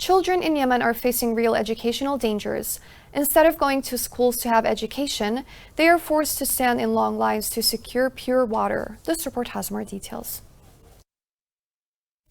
Children in Yemen are facing real educational dangers. Instead of going to schools to have education, they are forced to stand in long lines to secure pure water. This report has more details.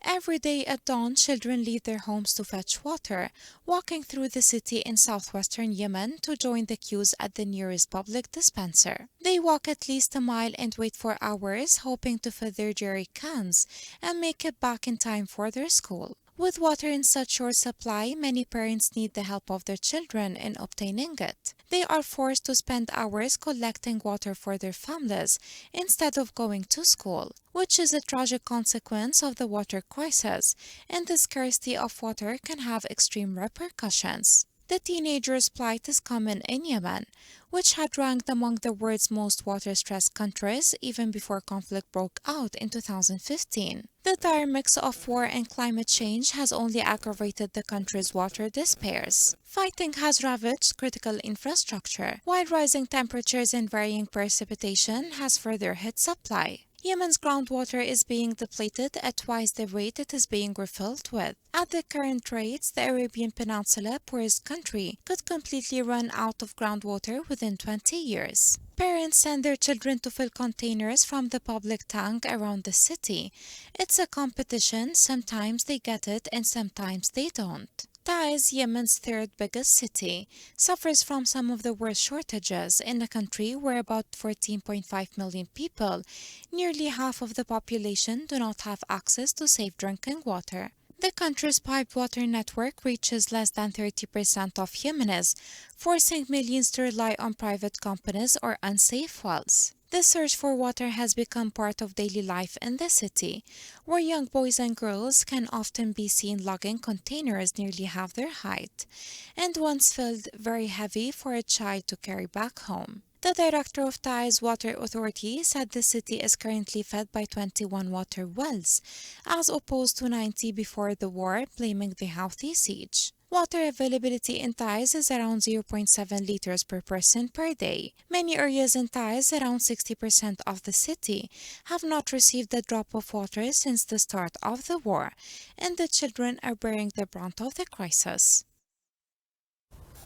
Every day at dawn, children leave their homes to fetch water, walking through the city in southwestern Yemen to join the queues at the nearest public dispenser. They walk at least a mile and wait for hours, hoping to fill their jerry cans and make it back in time for their school. With water in such short supply, many parents need the help of their children in obtaining it. They are forced to spend hours collecting water for their families instead of going to school, which is a tragic consequence of the water crisis, and the scarcity of water can have extreme repercussions. The teenagers' plight is common in Yemen, which had ranked among the world's most water-stressed countries even before conflict broke out in 2015. The dire mix of war and climate change has only aggravated the country's water despairs. Fighting has ravaged critical infrastructure, while rising temperatures and varying precipitation has further hit supply. Yemen's groundwater is being depleted at twice the rate it is being refilled with. At the current rates, the Arabian Peninsula, poorest country, could completely run out of groundwater within 20 years. Parents send their children to fill containers from the public tank around the city. It's a competition, sometimes they get it and sometimes they don't. Taiz, Yemen's third biggest city, suffers from some of the worst shortages in a country where about 14.5 million people, nearly half of the population, do not have access to safe drinking water. The country's piped water network reaches less than 30% of Yemenis, forcing millions to rely on private companies or unsafe wells. The search for water has become part of daily life in the city, where young boys and girls can often be seen lugging containers nearly half their height, and once filled very heavy for a child to carry back home. The director of Tai's Water Authority said the city is currently fed by 21 water wells, as opposed to 90 before the war, blaming the Houthi siege. Water availability in Taiz is around 0.7 liters per person per day. Many areas in Taiz, around 60% of the city, have not received a drop of water since the start of the war, and the children are bearing the brunt of the crisis.